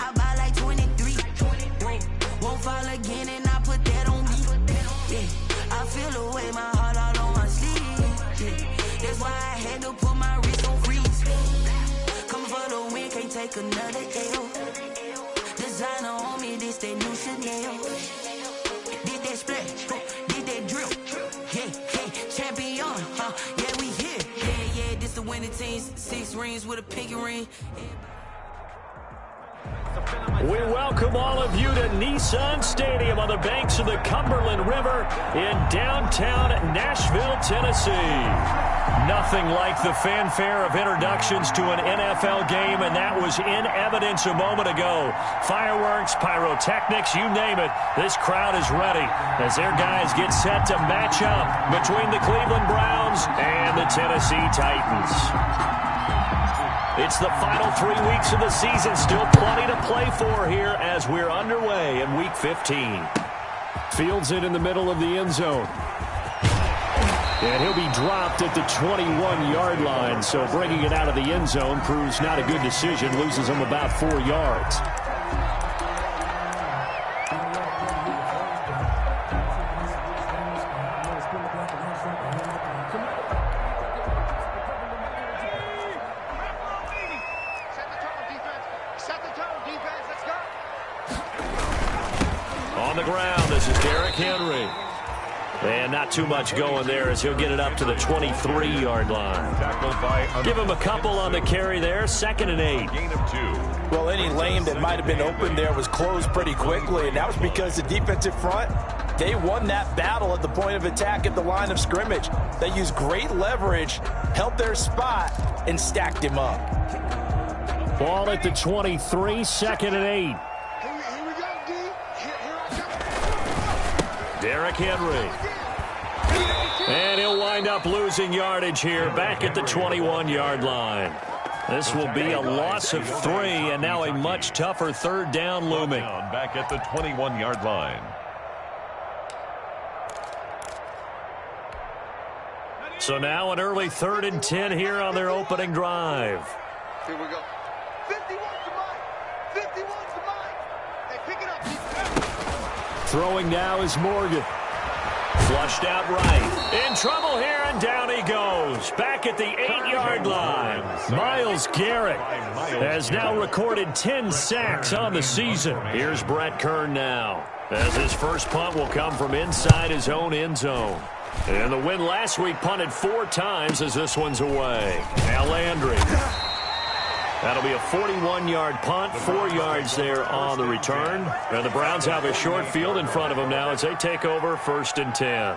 I buy like 23. Won't fall again and I put that on me. Yeah, I feel the way, my heart all on my sleeve. Yeah, that's why I had to put my wrist on freeze. Coming for the win, can't take another L. Designer on me, this that new Chanel. Did that splash, did that drill. Yeah, champion, yeah, we here. Yeah, this the winning team. 6 rings with a pinky ring. We welcome all of you to Nissan Stadium on the banks of the Cumberland River in downtown Nashville, Tennessee. Nothing like the fanfare of introductions to an NFL game, and that was in evidence a moment ago. Fireworks, pyrotechnics, you name it. This crowd is ready as their guys get set to match up between the Cleveland Browns and the Tennessee Titans. It's the final 3 weeks of the season. Still plenty to play for here as we're underway in Week 15. Fields it in the middle of the end zone. And he'll be dropped at the 21-yard line. So bringing it out of the end zone proves not a good decision. Loses him about 4 yards. And not too much going there as he'll get it up to the 23-yard line. Give him a couple on the carry there. 2nd and 8. Gain of 2. Well, any lane that might have been open there was closed pretty quickly, and that was because the defensive front, they won that battle at the point of attack at the line of scrimmage. They used great leverage, held their spot, and stacked him up. Ball at the 23, 2nd and 8. Derrick Henry. And he'll wind up losing yardage here back at the 21-yard line. This will be a loss of 3, and now a much tougher 3rd down looming. Back at the 21-yard line. So now an early 3rd and 10 here on their opening drive. Here we go. 51's to Mike. 51's to Mike. They pick it up. Throwing now is Morgan. Flushed out right. In trouble here, and down he goes. Back at the 8-yard line. Myles Garrett has now recorded 10 sacks on the season. Here's Brett Kern now, as his first punt will come from inside his own end zone. And the win last week punted 4 times as this one's away. Now Landry. That'll be a 41-yard punt, 4 yards there on the return. And the Browns have a short field in front of them now as they take over 1st and 10.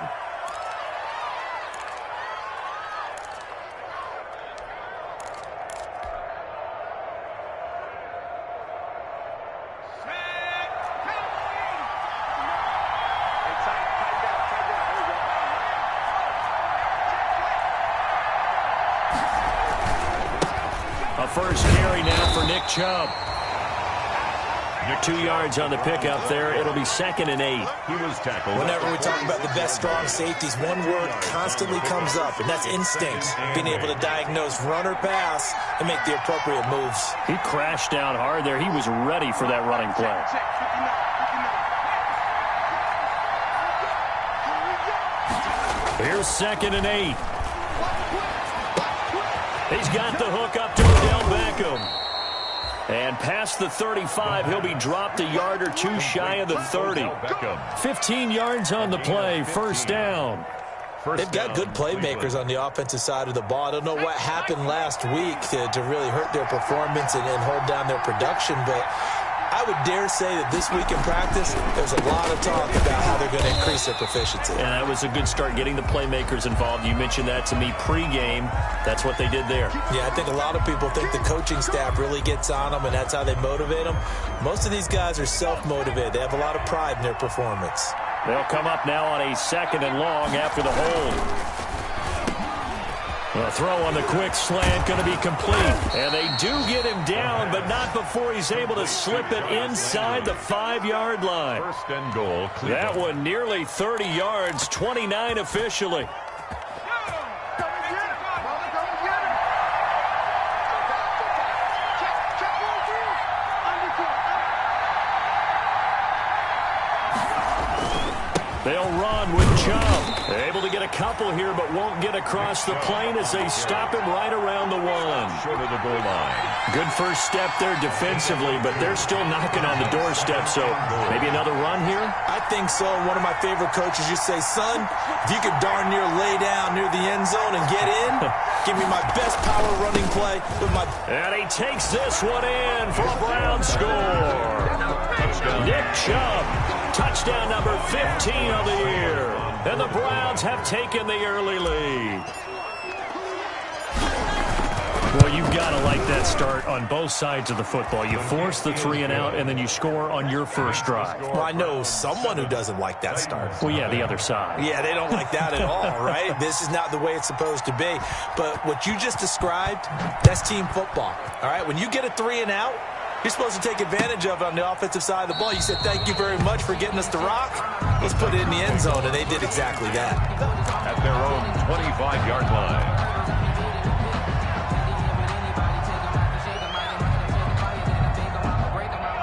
First carry now for Nick Chubb. 2 yards on the pickup there. It'll be 2nd and 8. He was tackled. Whenever we talk about the best strong safeties, one word constantly comes up, and that's instinct. Being able to diagnose run or pass and make the appropriate moves. He crashed down hard there. He was ready for that running play. Here's 2nd and 8. He's got the hook up to Odell Beckham. And past the 35, he'll be dropped a yard or 2 shy of the 30. 15 yards on the play, 1st down. They've got good playmakers on the offensive side of the ball. I don't know what happened last week to really hurt their performance and hold down their production, but I would dare say that this week in practice, there's a lot of talk about how they're going to increase their proficiency. And that was a good start, getting the playmakers involved. You mentioned that to me pregame. That's what they did there. Yeah, I think a lot of people think the coaching staff really gets on them, and that's how they motivate them. Most of these guys are self-motivated. They have a lot of pride in their performance. They'll come up now on a 2nd and long after the hold. The throw on the quick slant going to be complete. And they do get him down, but not before he's able to slip it inside the 5-yard line. First and goal. That one nearly 30 yards, 29 officially. They'll run with Chubb. Able to get a couple here, but won't get across the plane as they stop him right around the 1. Short of the goal line. Good first step there defensively, but they're still knocking on the doorstep, so maybe another run here? I think so. One of my favorite coaches used to say, son, if you could darn near lay down near the end zone and get in, give me my best power running play with my... And he takes this one in for a Brown score. Nick Chubb, touchdown number 15 of the year. And the Browns have taken the early lead. Well, you've got to like that start on both sides of the football. You force the 3 and out, and then you score on your first drive. Well, I know someone who doesn't like that start. Well, yeah, the other side. Yeah, they don't like that at all, right? This is not the way it's supposed to be. But what you just described, that's team football, all right? When you get a 3 and out, you're supposed to take advantage of it on the offensive side of the ball. You said, thank you very much for getting us the rock. Let's put it in the end zone, and they did exactly that. At their own 25-yard line.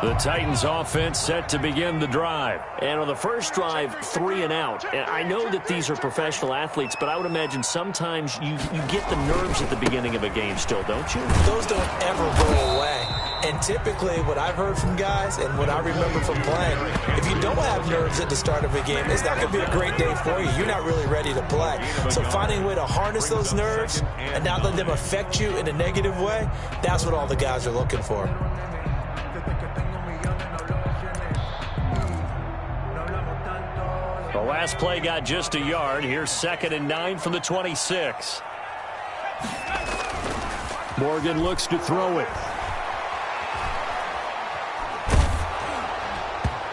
The Titans offense set to begin the drive. And on the first drive, 3 and out. And I know that these are professional athletes, but I would imagine sometimes you get the nerves at the beginning of a game still, don't you? Those don't ever go away. And typically what I've heard from guys and what I remember from playing, if you don't have nerves at the start of a game, it's not going to be a great day for you. You're not really ready to play. So finding a way to harness those nerves and not let them affect you in a negative way, that's what all the guys are looking for. The last play got just a yard. Here's 2nd and 9 from the 26. Morgan looks to throw it.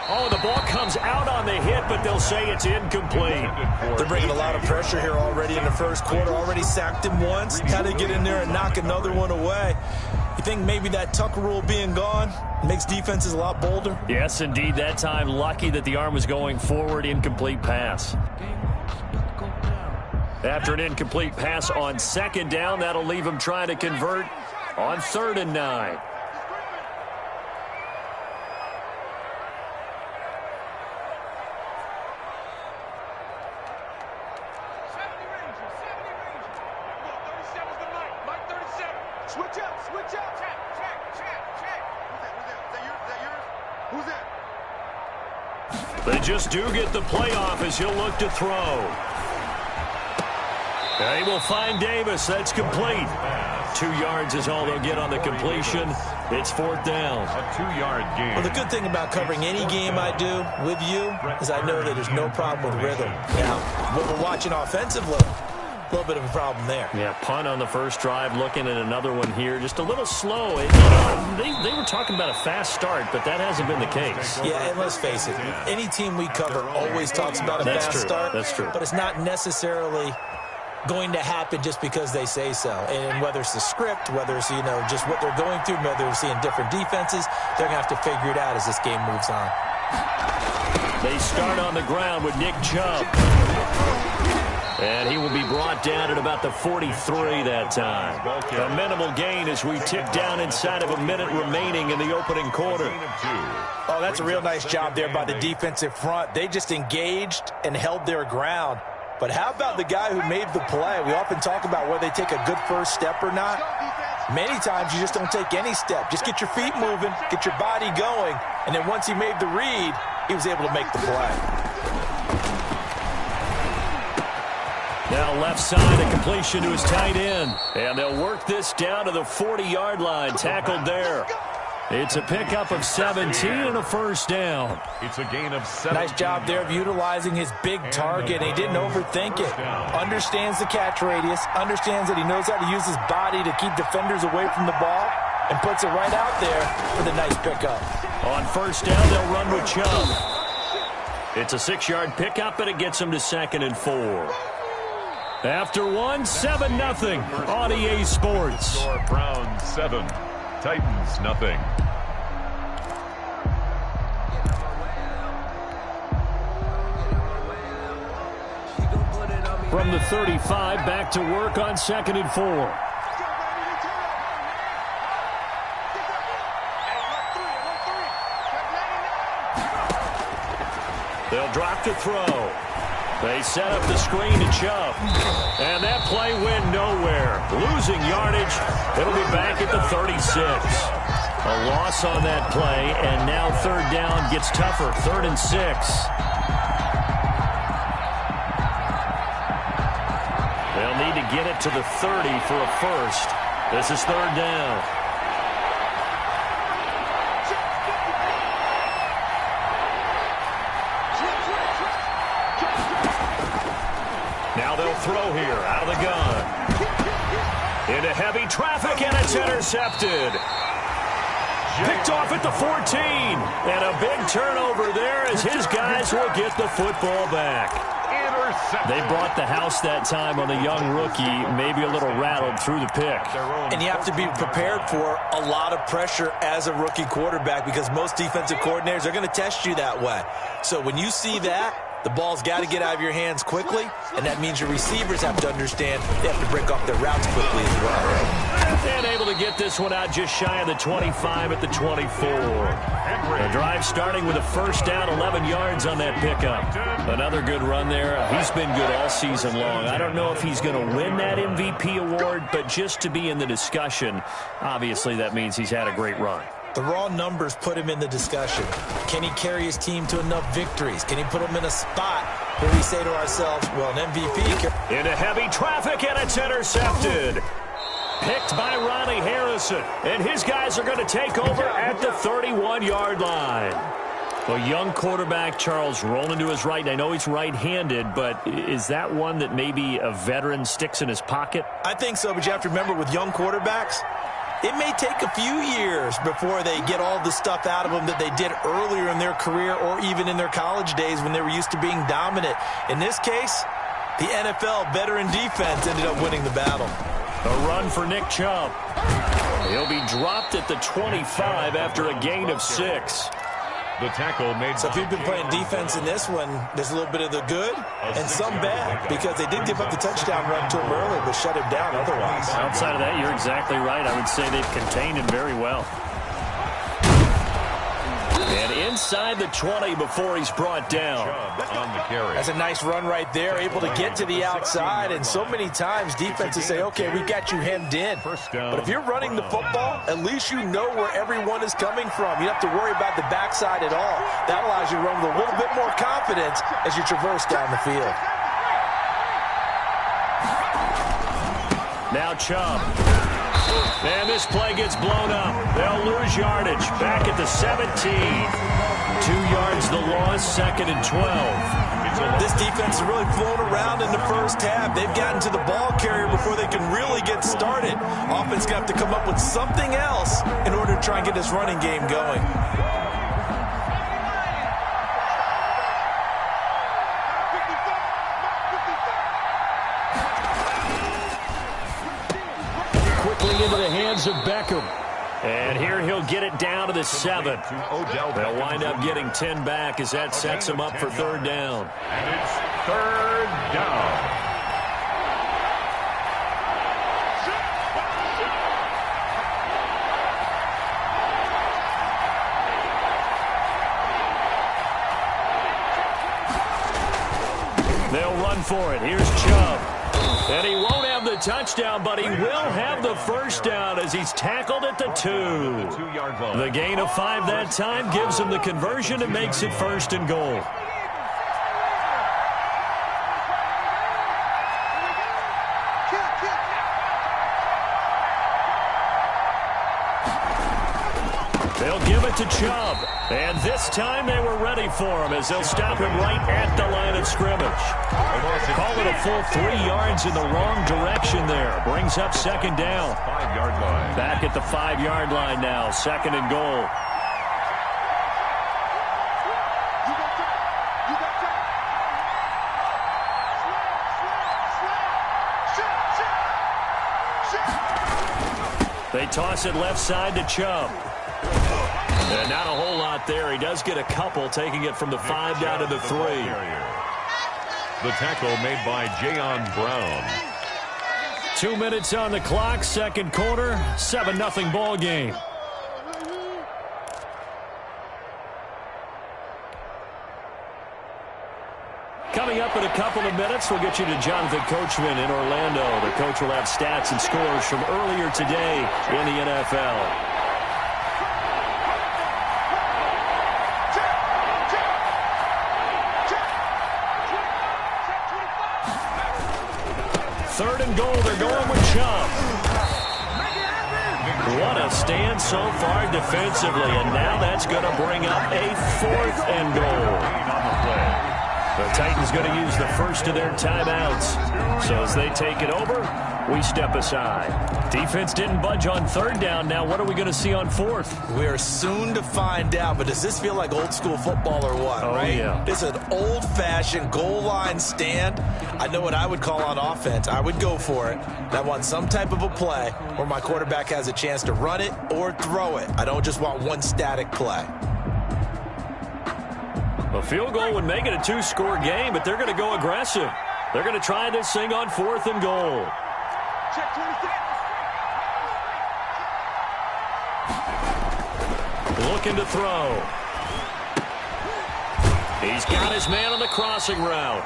Oh, the ball comes out on the hit, but they'll say it's incomplete. They're bringing a lot of pressure here already in the first quarter. Already sacked him once. How to get in there and knock another one away. You think maybe that Tucker rule being gone makes defenses a lot bolder? Yes, indeed. That time, lucky that the arm was going forward. Incomplete pass. After an incomplete pass on 2nd down, that'll leave him trying to convert on 3rd and 9. Switch up, switch up. Check. Who's that? They just do get the playoff as he'll look to throw. They will find Davis. That's complete. 2 yards is all they'll get on the completion. It's 4th down. A 2-yard gain. Well, the good thing about covering any game I do with you is I know that there's no problem with rhythm. Now, what we're watching offensively, a little bit of a problem there. Yeah, punt on the first drive, looking at another one here. Just a little slow. They were talking about a fast start, but that hasn't been the case. Yeah, and let's face it, any team we cover always talks about a fast start. That's true. But it's not necessarily going to happen just because they say so. And whether it's the script, whether it's, just what they're going through, whether they're seeing different defenses, they're going to have to figure it out as this game moves on. They start on the ground with Nick Chubb. And he will be brought down at about the 43 that time. A minimal gain as we tick down inside of a minute remaining in the opening quarter. Oh, that's a real nice job there by the defensive front. They just engaged and held their ground. But how about the guy who made the play? We often talk about whether they take a good first step or not. Many times you just don't take any step. Just get your feet moving, get your body going, and then once he made the read, he was able to make the play. Now left side, a completion to his tight end. And they'll work this down to the 40-yard line, tackled there. It's a pickup of 17 and a first down. It's a gain of 7. Nice job there of utilizing his big target. He didn't overthink it. Understands the catch radius, understands that he knows how to use his body to keep defenders away from the ball, and puts it right out there for the nice pickup. On first down, they'll run with Chubb. It's a 6-yard pickup, and it gets him to 2nd and 4. After one, 7-0 on EA Sports. Browns 7, Titans nothing. From the 35, back to work on 2nd and 4. They'll drop to throw. They set up the screen to Chubb. And that play went nowhere. Losing yardage. It'll be back at the 36. A loss on that play, and now 3rd down gets tougher. 3rd and 6. They'll need to get it to the 30 for a first. This is 3rd down. Now they'll throw here out of the gun. Into heavy traffic, and it's intercepted. Picked off at the 14. And a big turnover there as his guys will get the football back. They brought the house that time on the young rookie, maybe a little rattled through the pick. And you have to be prepared for a lot of pressure as a rookie quarterback because most defensive coordinators are going to test you that way. So when you see that, the ball's got to get out of your hands quickly, and that means your receivers have to understand they have to break off their routes quickly as well. And able to get this one out just shy of the 25 at the 24. The drive starting with a first down, 11 yards on that pickup. Another good run there. He's been good all season long. I don't know if he's going to win that MVP award, but just to be in the discussion, obviously that means he's had a great run. The raw numbers put him in the discussion. Can he carry his team to enough victories? Can he put them in a spot where we say to ourselves, well, an MVP... Into heavy traffic, and it's intercepted. Picked by Ronnie Harrison. And his guys are going to take over at the 31-yard line. A young quarterback, Charles, rolling to his right. I know he's right-handed, but is that one that maybe a veteran sticks in his pocket? I think so, but you have to remember with young quarterbacks, it may take a few years before they get all the stuff out of them that they did earlier in their career or even in their college days when they were used to being dominant. In this case, the NFL veteran defense ended up winning the battle. A run for Nick Chubb. He'll be dropped at the 25 after a gain of 6. The tackle made. So if you've been playing defense in this one, there's a little bit of the good and some bad because they did give up the touchdown run to him early but shut him down otherwise. Outside of that, you're exactly right. I would say they've contained him very well. And inside the 20 before he's brought down. On the carry. That's a nice run right there, able to get to the outside. And so many times defenses say, okay, we've got you hemmed in. But if you're running the football, at least you know where everyone is coming from. You don't have to worry about the backside at all. That allows you to run with a little bit more confidence as you traverse down the field. Now Chubb. And this play gets blown up. They'll lose yardage. Back at the 17. 2 yards the loss, 2nd and 12. This defense has really flown around in the first half. They've gotten to the ball carrier before they can really get started. Offense going to have to come up with something else in order to try and get this running game going. Into the hands of Beckham. And here he'll get it down to the 7. They'll wind up getting 10 back as that sets him up for 3rd down. And it's 3rd down. They'll run for it. Here's Chubb. And he won't have the touchdown, but he will have the first down as he's tackled at the 2. The gain of 5 that time gives him the conversion and makes it 1st and goal. They'll give it to Chubb. And this time they were ready for him as they'll stop him right at the line of scrimmage. Call it a full 3 yards in the wrong direction there. Brings up 2nd down. 5-yard line. Back at the 5-yard line now. 2nd and goal. They toss it left side to Chubb. And not a whole lot there. He does get a couple, taking it from the 5 down to the 3. The tackle made by Jayon Brown. 2 minutes on the clock, second quarter, 7-0 ball game. Coming up in a couple of minutes, we'll get you to Jonathan Coachman in Orlando. The coach will have stats and scores from earlier today in the NFL. Third and goal, they're going with Chubb. What a stand so far defensively, and now that's going to bring up a 4th and goal. The Titans going to use the first of their timeouts. So as they take it over, we step aside. Defense didn't budge on 3rd down. Now what are we going to see on 4th? We are soon to find out, but does this feel like old school football or what, right? Yeah. It's an old-fashioned goal line stand. I know what I would call on offense. I would go for it. And I want some type of a play where my quarterback has a chance to run it or throw it. I don't just want one static play. A field goal would make it a 2-score game, but they're going to go aggressive. They're going to try this thing on 4th and goal. Looking to throw. He's got his man on the crossing route.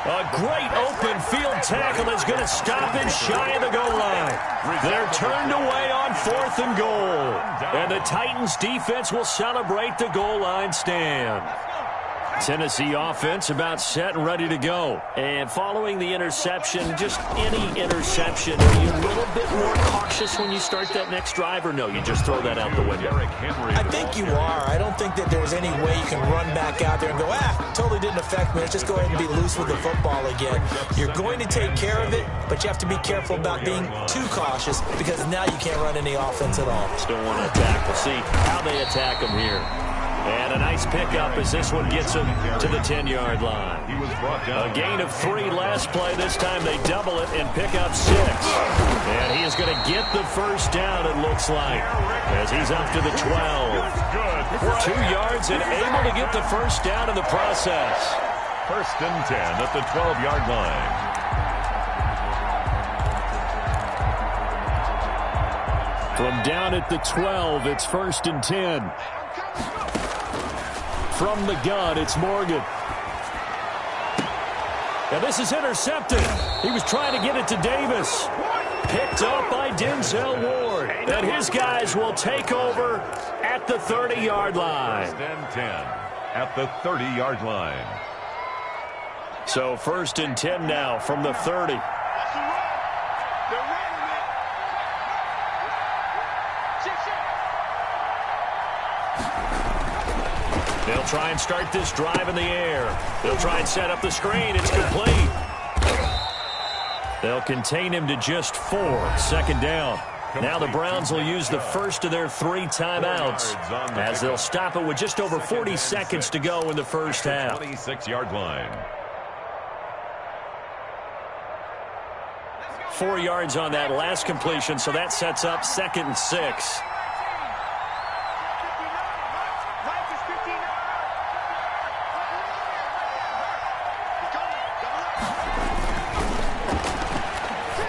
A great open field tackle is going to stop him shy of the goal line. They're turned away on 4th and goal. And the Titans defense will celebrate the goal line stand. Tennessee offense about set and ready to go. And following the interception, just any interception, are you a little bit more cautious when you start that next drive, or no, you just throw that out the window? I think you are. I don't think that there's any way you can run back out there and go, totally didn't affect me. Let's just go ahead and be loose with the football again. You're going to take care of it, but you have to be careful about being too cautious because now you can't run any offense at all. Still want to attack. We'll see how they attack him here. And a nice pickup as this one gets him to the 10-yard line. A gain of 3 last play. This time they double it and pick up 6. And he is going to get the first down, it looks like, as he's up to the 12. 2 yards and able to get the first down in the process. 1st and 10 at the 12-yard line. From down at the 12, it's 1st and 10. From the gun, it's Morgan. Now this is intercepted. He was trying to get it to Davis. Picked up by Denzel Ward. And his guys will take over at the 30-yard line. 1st and 10 at the 30-yard line. So 1st and 10 now from the 30. They'll try and start this drive in the air. They'll try and set up the screen. It's complete. They'll contain him to just 4. 2nd down. Now the Browns will use the first of their 3 timeouts as they'll stop it with just over 40 seconds to go in the first half. 26-yard line. 4 yards on that last completion, so that sets up 2nd and 6.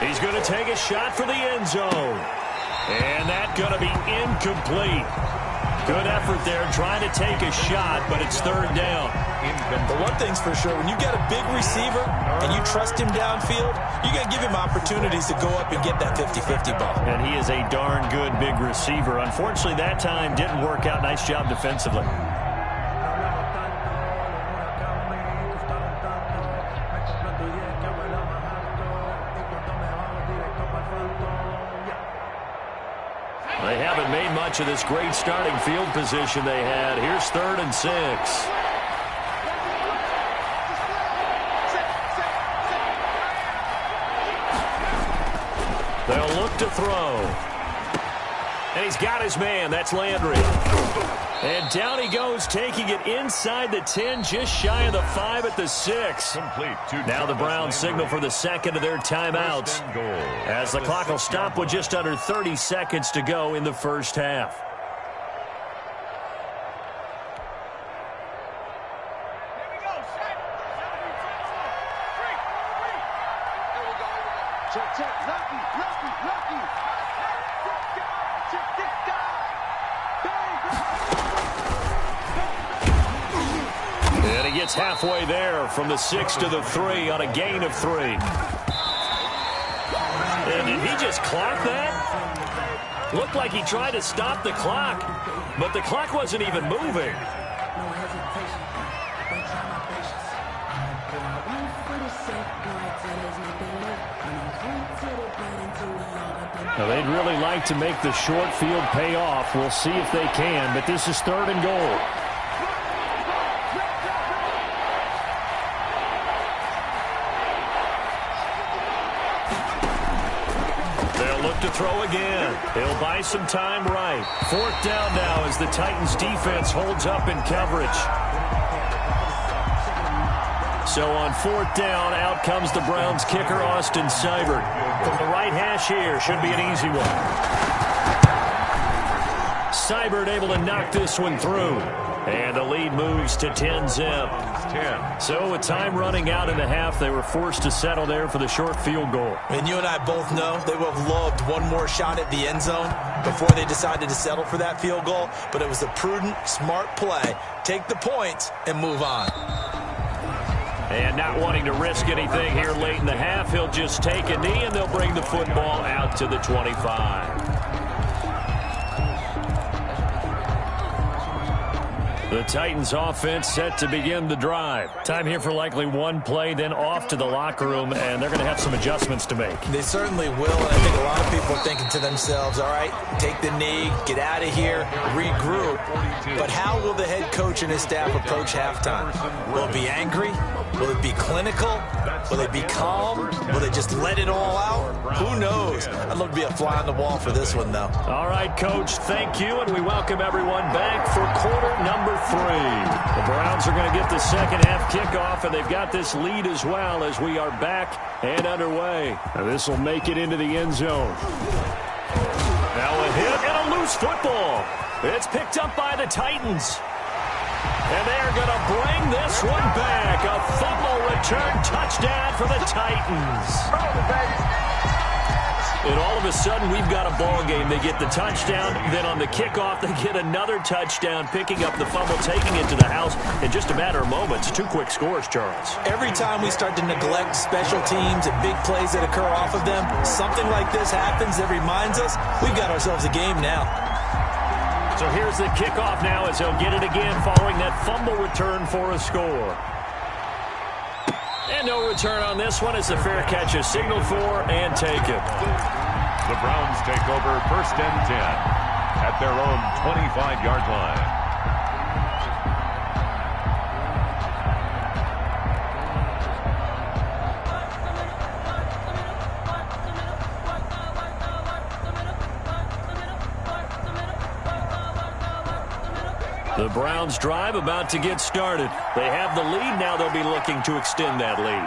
He's going to take a shot for the end zone. And that's going to be incomplete. Good effort there trying to take a shot, but it's 3rd down. But one thing's for sure, when you got a big receiver and you trust him downfield, you got to give him opportunities to go up and get that 50-50 ball. And he is a darn good big receiver. Unfortunately, that time didn't work out. Nice job defensively. They haven't made much of this great starting field position they had. Here's 3rd and 6. They'll look to throw. And he's got his man. That's Landry. And down he goes, taking it inside the 10, just shy of the 5 at the 6. Complete. Now the Browns signal for the second of their timeouts, as the clock will stop with just under 30 seconds to go in the first half. And he gets halfway there from the 6 to the 3 on a gain of 3. And did he just clock that? Looked like he tried to stop the clock, but the clock wasn't even moving. Now, they'd really like to make the short field pay off. We'll see if they can, but this is 3rd and goal. They'll look to throw again. He'll buy some time right. 4th down now as the Titans defense holds up in coverage. So on 4th down, out comes the Browns kicker, Austin Seibert. From the right hash here, should be an easy one. Seibert able to knock this one through. And the lead moves to 10-zip. So with time running out in the half, they were forced to settle there for the short field goal. And you and I both know they would have loved one more shot at the end zone before they decided to settle for that field goal. But it was a prudent, smart play. Take the points and move on. And not wanting to risk anything here late in the half, he'll just take a knee, and they'll bring the football out to the 25. The Titans offense set to begin the drive. Time here for likely one play, then off to the locker room, and they're going to have some adjustments to make. They certainly will, and I think a lot of people are thinking to themselves, all right, take the knee, get out of here, regroup. But how will the head coach and his staff approach halftime? Will it be angry? Will it be clinical? Will they be calm? Will they just let it all out? Who knows? I'd love to be a fly on the wall for this one, though. All right, Coach, thank you, and we welcome everyone back for quarter number 3. The Browns are going to get the second half kickoff, and they've got this lead as well as we are back and underway. Now this will make it into the end zone. Now a hit and a loose football. It's picked up by the Titans. And they're going to bring this one back. A fumble return touchdown for the Titans. And all of a sudden, we've got a ball game. They get the touchdown. Then on the kickoff, they get another touchdown, picking up the fumble, taking it to the house in just a matter of moments. 2 quick scores, Charles. Every time we start to neglect special teams and big plays that occur off of them, something like this happens that reminds us we've got ourselves a game now. So here's the kickoff now as he'll get it again following that fumble return for a score. And no return on this one as the fair catch is signaled for and taken. The Browns take over 1st and 10 at their own 25-yard line. The Browns drive about to get started. They have the lead. Now they'll be looking to extend that lead.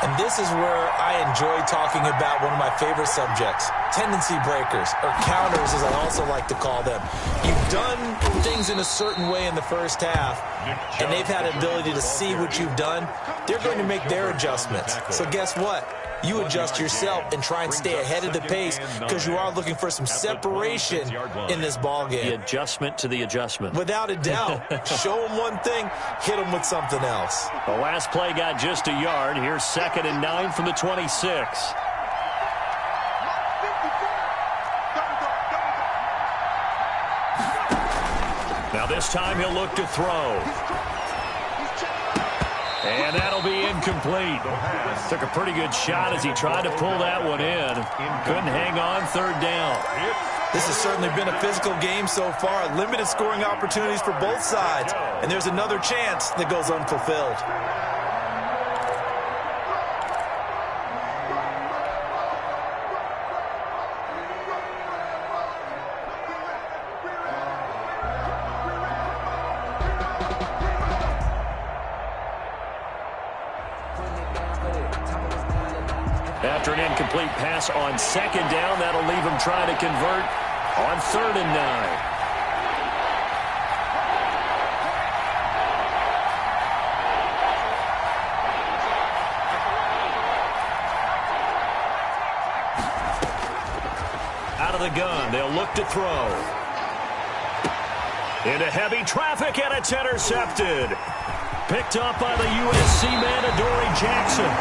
And this is where I enjoy talking about one of my favorite subjects, tendency breakers, or counters as I also like to call them. You've done things in a certain way in the first half, and they've had an ability to see what you've done. They're going to make their adjustments. So guess what? You adjust yourself and try and stay ahead of the pace because you are looking for some separation in this ball game. The adjustment to the adjustment. Without a doubt. Show them one thing, hit them with something else. The last play got just a yard. Here's 2nd and 9 from the 26. Now this time he'll look to throw. And that'll be incomplete. Took a pretty good shot as he tried to pull that one in. Couldn't hang on 3rd down. This has certainly been a physical game so far. Limited scoring opportunities for both sides. And there's another chance that goes unfulfilled. After an incomplete pass on second down, that'll leave him trying to convert on 3rd and 9. Out of the gun, they'll look to throw. Into heavy traffic, and it's intercepted. Picked up by the USC man, Adoree Jackson.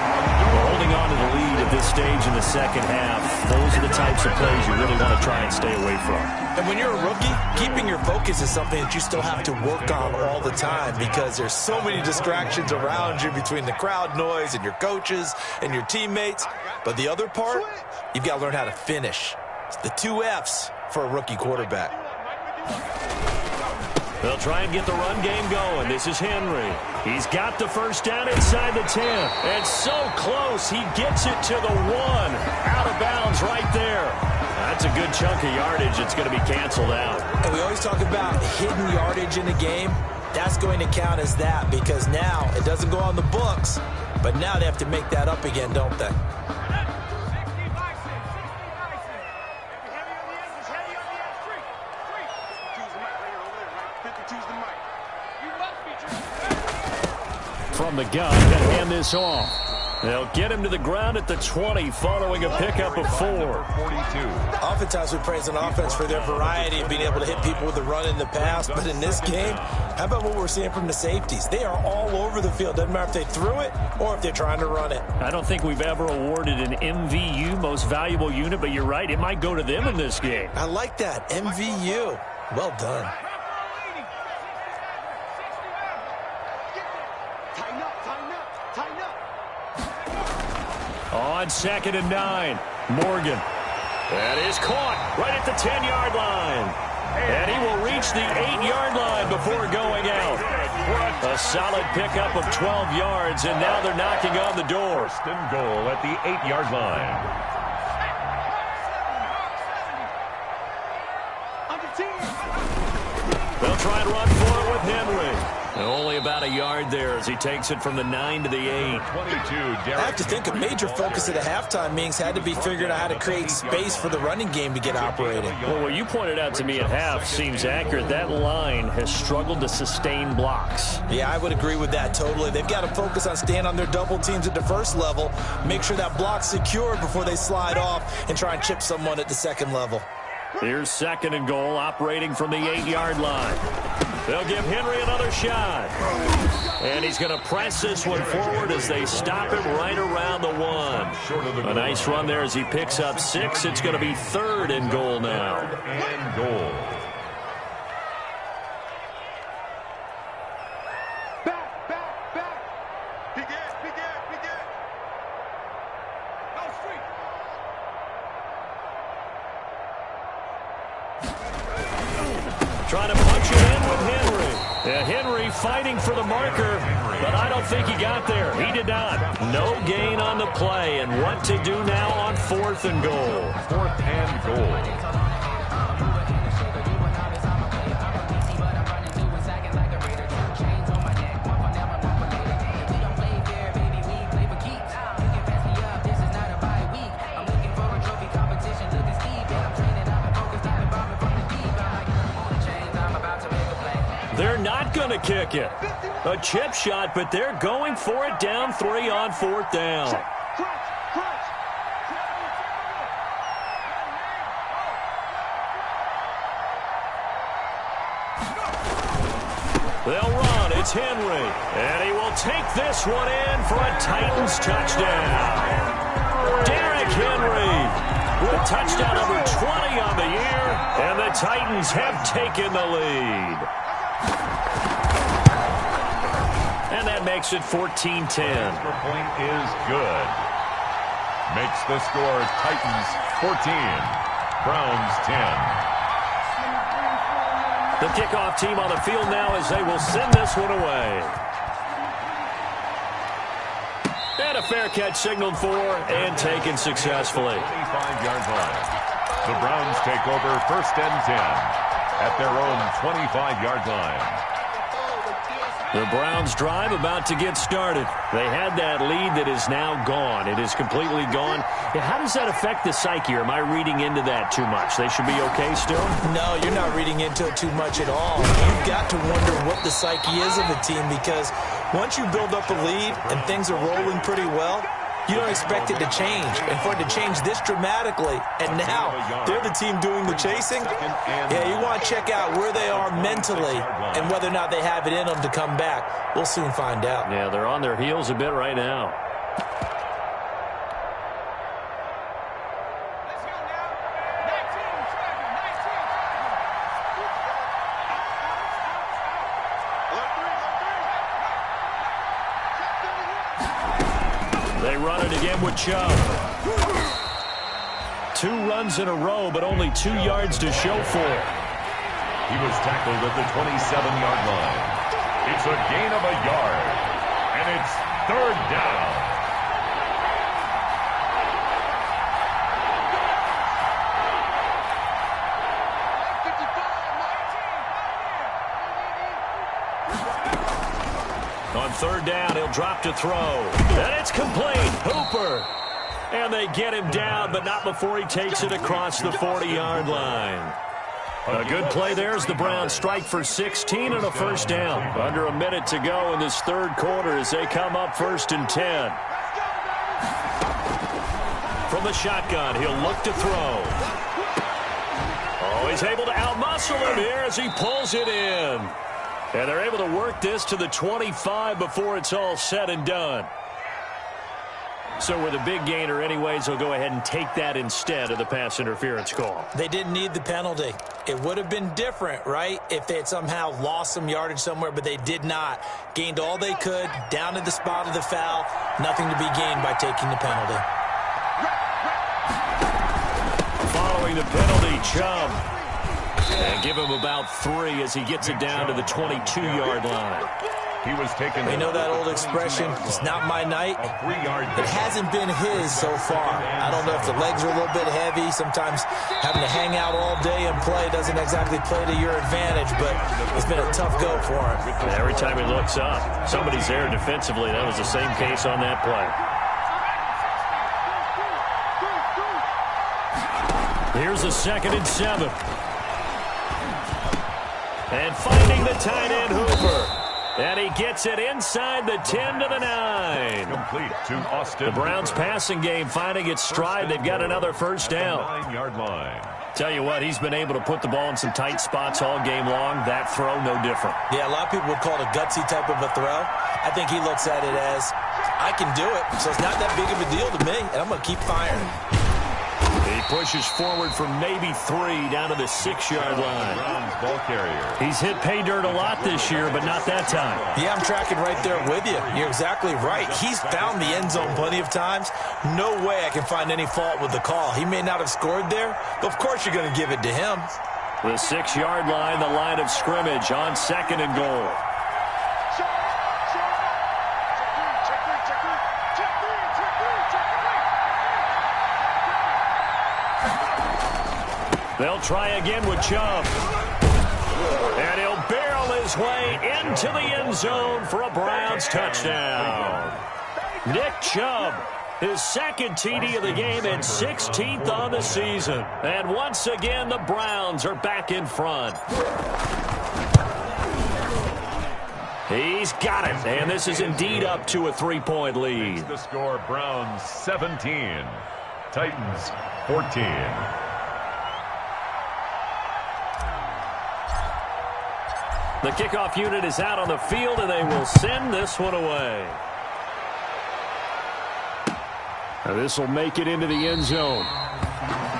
Holding on to the lead at this stage in the second half. Those are the types of plays you really want to try and stay away from. And when you're a rookie, keeping your focus is something that you still have to work on all the time because there's so many distractions around you between the crowd noise and your coaches and your teammates. But the other part, you've got to learn how to finish. It's the 2 F's for a rookie quarterback. They'll try and get the run game going. This is Henry. He's got the first down inside the 10. And so close, he gets it to the 1. Out of bounds right there. That's a good chunk of yardage. It's going to be canceled out. And we always talk about hidden yardage in a game. That's going to count as that because now it doesn't go on the books, but now they have to make that up again, don't they? From the gun, going to hand this off. They'll get him to the ground at the 20 following a pickup of 4. Oftentimes we praise an offense for their variety of being able to hit people with the run in the pass, but in this game, how about what we're seeing from the safeties? They are all over the field. Doesn't matter if they threw it or if they're trying to run it. I don't think we've ever awarded an MVU, most valuable unit, but you're right, it might go to them in this game. I like that, MVU. Well done. On 2nd and 9, Morgan. That is caught right at the 10-yard line. And he will reach the 8-yard line before going out. A solid pickup of 12 yards, and now they're knocking on the door. 1st and goal at the 8-yard line. They'll try and run for it with Henry. And only about a yard there as he takes it from the 9 to the 8. I have to think a major focus of the halftime meetings had to be figuring out how to create space for the running game to get operating. Well, what you pointed out to me at half seems accurate. That line has struggled to sustain blocks. Yeah, I would agree with that totally. They've got to focus on staying on their double teams at the first level, make sure that block's secure before they slide off and try and chip someone at the second level. Here's 2nd and goal, operating from the 8-yard line. They'll give Henry another shot. And he's going to press this one forward as they stop him right around the 1. A nice run there as he picks up 6. It's going to be 3rd and goal now. And goal. Trying to punch it in with Henry. Yeah, Henry fighting for the marker, but I don't think he got there. He did not. No gain on the play, and what to do now on 4th and goal. 4th and goal. They're not going to kick it. A chip shot, but they're going for it down 3 on 4th down. They'll run. It's Henry. And he will take this one in for a Titans touchdown. Derrick Henry with touchdown number 20 on the year. And the Titans have taken the lead. And that makes it 14-10. Extra point is good. Makes the score Titans 14, Browns 10. The kickoff team on the field now as they will send this one away. And a fair catch signaled for and taken successfully. 25-yard line. The Browns take over 1st and 10 at their own 25-yard line. The Browns drive about to get started. They had that lead that is now gone. It is completely gone. How does that affect the psyche? Or am I reading into that too much? They should be okay still? No, you're not reading into it too much at all. You've got to wonder what the psyche is of a team, because once you build up a lead and things are rolling pretty well, you don't expect it to change. And for it to change this dramatically, and now they're the team doing the chasing, yeah, you want to check out where they are mentally and whether or not they have it in them to come back. We'll soon find out. Yeah, they're on their heels a bit right now. They run it again with Chubb. 2 runs in a row, but only 2 yards to show for it. He was tackled at the 27-yard line. It's a gain of a yard, and it's 3rd down. On 3rd down, he'll drop to throw. And it's complete. Hooper. And they get him down, but not before he takes it across the 40-yard line. A good play there as the Browns strike for 16 and a 1st down. Under a minute to go in this 3rd quarter as they come up 1st and 10. From the shotgun, he'll look to throw. Oh, he's able to outmuscle him here as he pulls it in. And they're able to work this to the 25 before it's all said and done. So with a big gainer anyways, they'll go ahead and take that instead of the pass interference call. They didn't need the penalty. It would have been different, right, if they had somehow lost some yardage somewhere, but they did not. Gained all they could, down at the spot of the foul. Nothing to be gained by taking the penalty. Following the penalty, Chubb. And give him about 3 as he gets it down to the 22-yard line. He was taken. You know that old expression, it's not my night? It hasn't been his so far. I don't know if the legs are a little bit heavy. Sometimes having to hang out all day and play doesn't exactly play to your advantage, but it's been a tough go for him. And every time he looks up, somebody's there defensively. That was the same case on that play. Here's a 2nd and 7. And finding the tight end, Hooper. And he gets it inside the 10 to the 9. Complete to Austin. The Browns passing game finding its stride. They've got another 1st down. 9-yard line. Tell you what, he's been able to put the ball in some tight spots all game long. That throw, no different. Yeah, a lot of people would call it a gutsy type of a throw. I think he looks at it as, I can do it, so it's not that big of a deal to me, and I'm going to keep firing. He pushes forward from maybe 3 down to the 6-yard line. Browns ball carrier. He's hit pay dirt a lot this year, but not that time. Yeah, I'm tracking right there with you. You're exactly right. He's found the end zone plenty of times. No way I can find any fault with the call. He may not have scored there, but of course you're going to give it to him. The 6-yard line, the line of scrimmage on 2nd and goal. They'll try again with Chubb. And he'll barrel his way into the end zone for a Browns touchdown. Nick Chubb, his 2nd TD of the game and 16th on the season. And once again, the Browns are back in front. He's got it, and this is indeed up to a 3-point lead. The score, Browns 17, Titans 14. The kickoff unit is out on the field, and they will send this one away. Now this will make it into the end zone.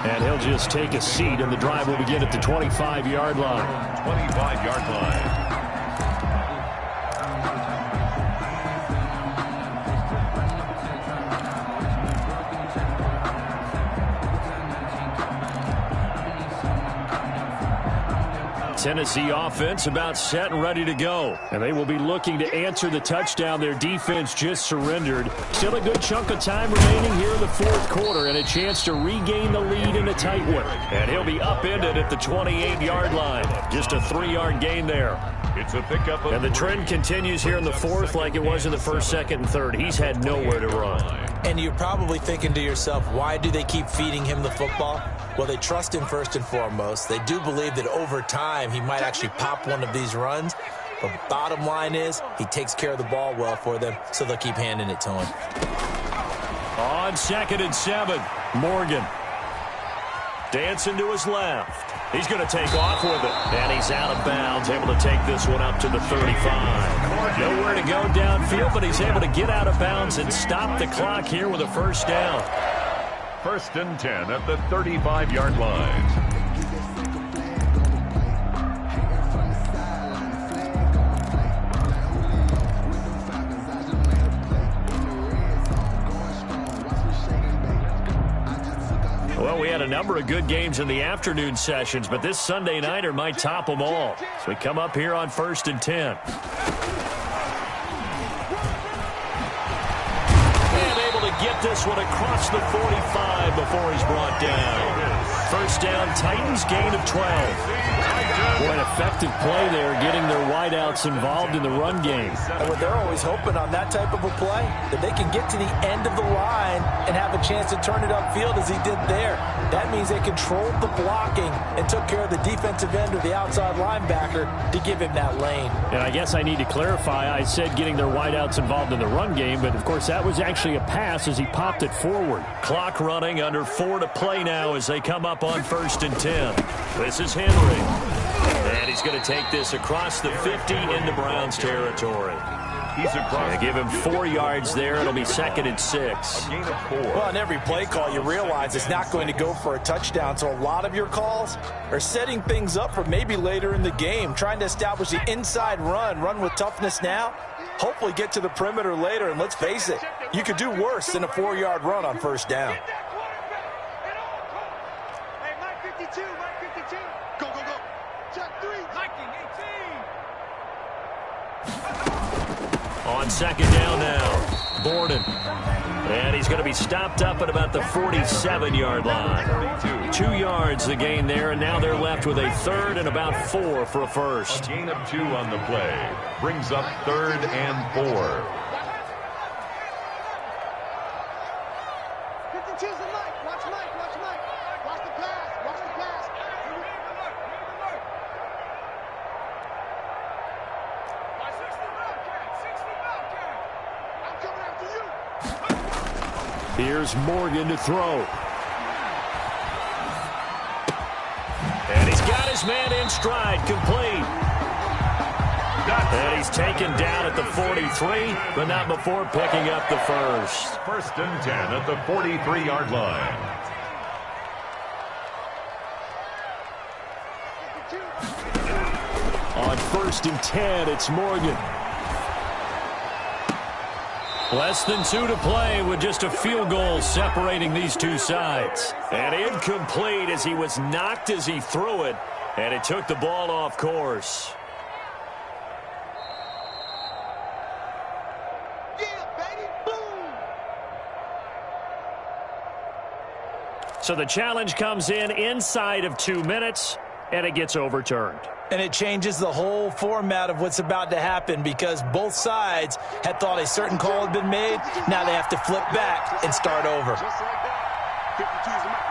And he'll just take a seat, and the drive will begin at the 25-yard line. 25-yard line. Tennessee offense about set and ready to go. And they will be looking to answer the touchdown their defense just surrendered. Still a good chunk of time remaining here in the fourth quarter and a chance to regain the lead in a tight one. And he'll be upended at the 28-yard line. Just a 3-yard gain there. It's a pickup of, and the trend continues here in the fourth like it was in the first, second, and third. He's had nowhere to run. And you're probably thinking to yourself, why do they keep feeding him the football? Well, they trust him first and foremost. They do believe that over time he might actually pop one of these runs. But bottom line is he takes care of the ball well for them, so they'll keep handing it to him. On 2nd and 7, Morgan. Dancing to his left. He's going to take off with it. And he's out of bounds, able to take this one up to the 35. Nowhere to go downfield, but he's able to get out of bounds and stop the clock here with a first down. 1st and 10 at the 35-yard line. Well, we had a number of good games in the afternoon sessions, but this Sunday nighter might top them all. So we come up here on 1st and 10. And able to get this one across the 45 before he's brought down. First down, Titans, gain of 12. Boy, an effective play there, getting their wideouts involved in the run game. And what they're always hoping on that type of a play, that they can get to the end of the line and have a chance to turn it upfield as he did there. That means they controlled the blocking and took care of the defensive end or the outside linebacker to give him that lane. And I guess I need to clarify, I said getting their wideouts involved in the run game, but of course that was actually a pass as he popped it forward. Clock running, under 4 to play now as they come up on 1st and 10. This is Henry. And he's going to take this across the 50 into Browns territory. He's across. They give him 4 yards there. It'll be 2nd and 6. A gain of 4. Well, on every play call, you realize it's not going to go for a touchdown. So a lot of your calls are setting things up for maybe later in the game, trying to establish the inside run with toughness now, hopefully get to the perimeter later. And let's face it, you could do worse than a 4-yard run on first down. Hey, Mike 52, Mike 52. Go, go, go. Check 3. Liking 18. On 2nd down now, Borden. And he's going to be stopped up at about the 47-yard line. 2 yards the gain there, and now they're left with a 3rd and about 4 for a first. A gain of 2 on the play. Brings up 3rd and 4. 52's the Mike. Watch Mike, watch Mike. Watch the pass, watch the pass. I'm coming after you. Here's Morgan to throw. And he's got his man in stride, complete. And he's taken down at the 43, but not before picking up the first. 1st and 10 at the 43-yard line. On 1st and 10, it's Morgan. Less than 2 to play with just a field goal separating these two sides. And incomplete as he was knocked as he threw it, and it took the ball off course. So the challenge comes in inside of 2 minutes, and it gets overturned. And it changes the whole format of what's about to happen because both sides had thought a certain call had been made. Now they have to flip back and start over. Just like that. 52's the Mike.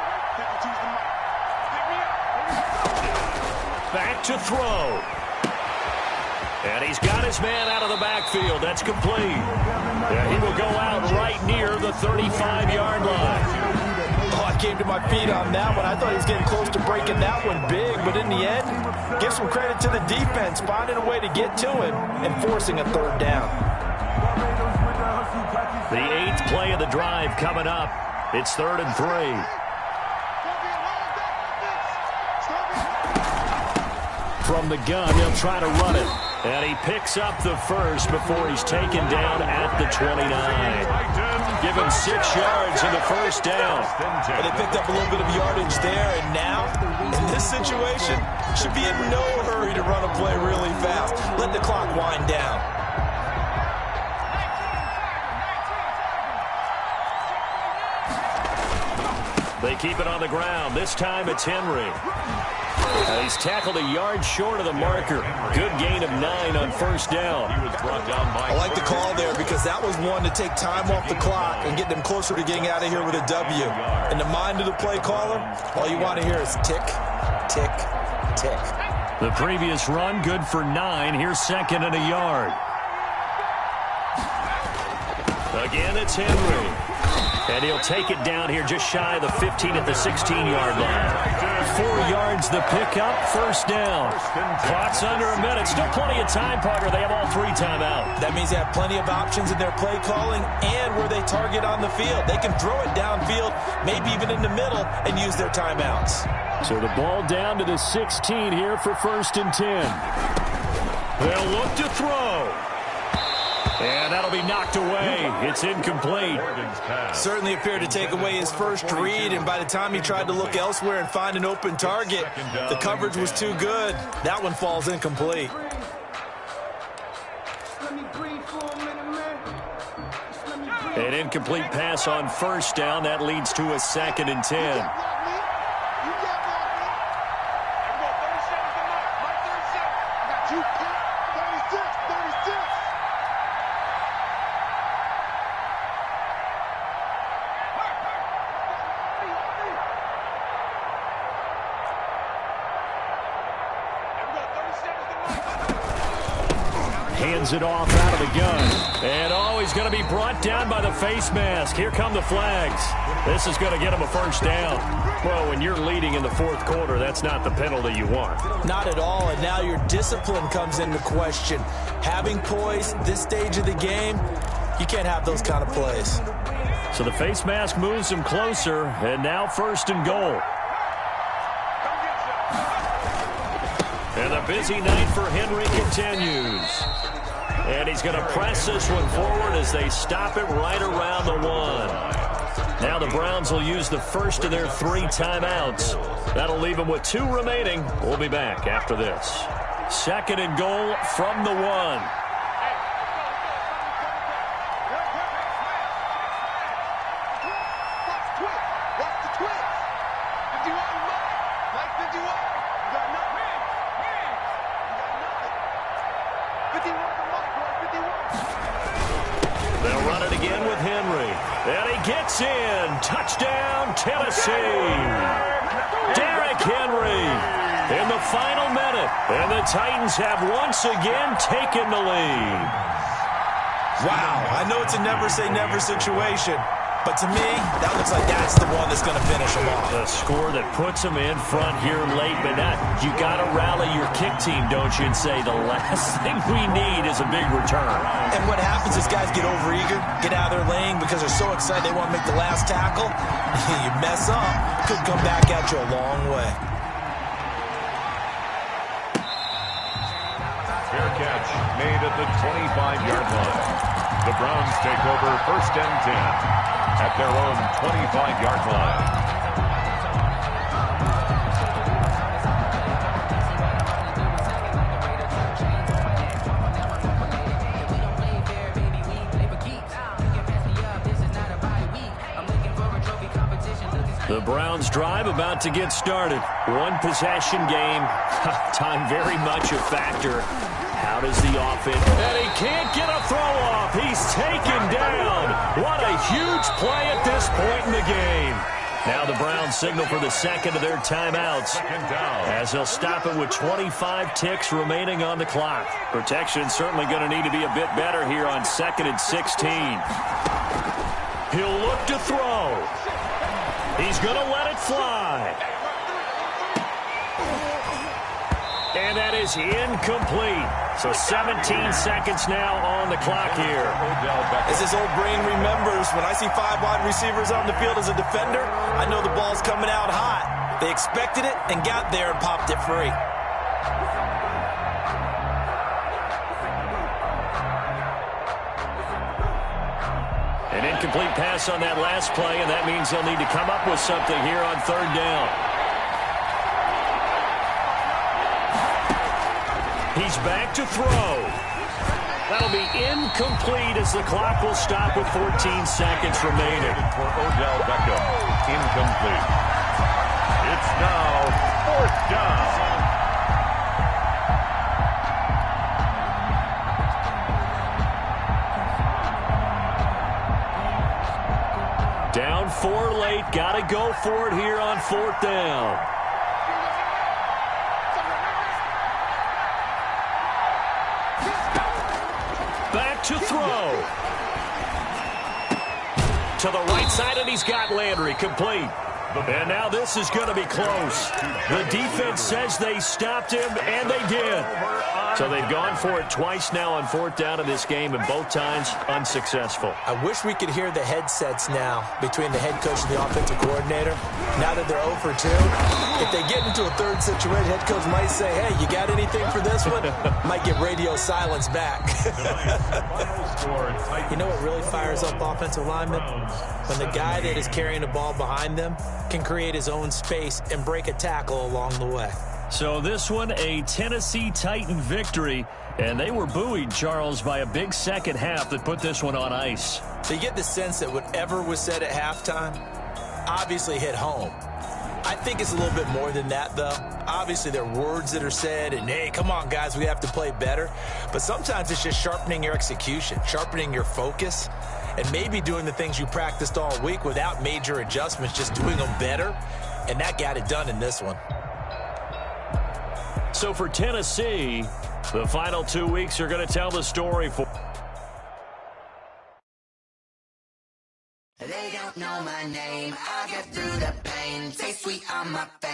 Right here, 52's the Mike. Back to throw. And he's got his man out of the backfield. That's complete. Yeah, he will go out right near the 35-yard line. Oh, I came to my feet on that one. I thought he was getting close to breaking that one big, but in the end, give some credit to the defense, finding a way to get to him and forcing a 3rd down. The 8th play of the drive coming up. It's 3rd and 3. From the gun, they'll try to run it. And he picks up the first before he's taken down at the 29. Give him 6 yards in the first down. Well, they picked up a little bit of yardage there, and now, in this situation, should be in no hurry to run a play really fast. Let the clock wind down. They keep it on the ground. This time it's Henry. He's tackled a yard short of the marker. Good gain of 9 on first down. He was brought down by. I like the call there because that was one to take time off the clock and get them closer to getting out of here with a W. In the mind of the play caller, all you want to hear is tick, tick, tick. The previous run, good for 9. Here's second and a yard. Again, it's Henry. And he'll take it down here just shy of the 15 at the 16-yard line. 4 yards the pickup, first down. Clock's under a minute. Still plenty of time, Parker. They have all 3 timeouts. That means they have plenty of options in their play calling and where they target on the field. They can throw it downfield, maybe even in the middle, and use their timeouts. So the ball down to the 16 here for first and 10. They'll look to throw. And that'll be knocked away. It's incomplete. Certainly appeared to take away his first read, and by the time he tried to look elsewhere and find an open target, the coverage was too good. That one falls incomplete. An incomplete pass on first down. That leads to a second and 10. Hands it off out of the gun. And he's going to be brought down by the face mask. Here come the flags. This is going to get him a first down. Well, when you're leading in the fourth quarter, that's not the penalty you want. Not at all, and now your discipline comes into question. Having poise this stage of the game, you can't have those kind of plays. So the face mask moves him closer, and now first and goal. And the busy night for Henry continues. And he's going to press this one forward as they stop it right around the 1. Now the Browns will use the first of their 3 timeouts. That'll leave them with 2 remaining. We'll be back after this. Second and goal from the 1. They'll run it again with Henry. And he gets in. Touchdown, Tennessee. Derrick Henry in the final minute. And the Titans have once again taken the lead. Wow, I know it's a never-say-never situation. But to me, that looks like that's the one that's going to finish them off. A score that puts them in front here late, but you got to rally your kick team, don't you, and say the last thing we need is a big return. And what happens is guys get overeager, get out of their lane because they're so excited they want to make the last tackle. You mess up, could come back at you a long way. Fair catch made at the 25-yard line. The Browns take over first and 10. At their own 25-yard line. The Browns drive about to get started. 1 possession game. Time very much a factor. How does the offense... And he can't get a throw off. He's taken down. What a huge play at this point in the game. Now the Browns signal for the second of their timeouts as they'll stop it with 25 ticks remaining on the clock. Protection certainly going to need to be a bit better here on 2nd and 16. He'll look to throw. He's going to let it fly. And that is incomplete. So 17 seconds now on the clock here. As his old brain remembers, when I see 5 wide receivers on the field as a defender, I know the ball's coming out hot. They expected it and got there and popped it free. Incomplete pass on that last play, and that means they'll need to come up with something here on third down. He's back to throw. That'll be incomplete as the clock will stop with 14 seconds remaining. For Odell Beckham, incomplete. It's now fourth down. Down 4 late. Got to go for it here on fourth down. Back to throw. To the right side, and he's got Landry complete. And now this is going to be close. The defense says they stopped him, and they did. So they've gone for it twice now on fourth down in this game, and both times unsuccessful. I wish we could hear the headsets now between the head coach and the offensive coordinator. Now that they're 0 for 2, if they get into a third situation, head coach might say, hey, you got anything for this one? Might get radio silence back. You know what really fires up offensive linemen? When the guy that is carrying the ball behind them can create his own space and break a tackle along the way. So this one, a Tennessee Titan victory, and they were buoyed, Charles, by a big second half that put this one on ice. So you get the sense that whatever was said at halftime obviously hit home. I think it's a little bit more than that, though. Obviously, there are words that are said, and, hey, come on, guys, we have to play better. But sometimes it's just sharpening your execution, sharpening your focus, and maybe doing the things you practiced all week without major adjustments, just doing them better. And that got it done in this one. So for Tennessee, the final 2 weeks are going to tell the story for. They don't know my name. I get through the pain. Taste sweet on my face.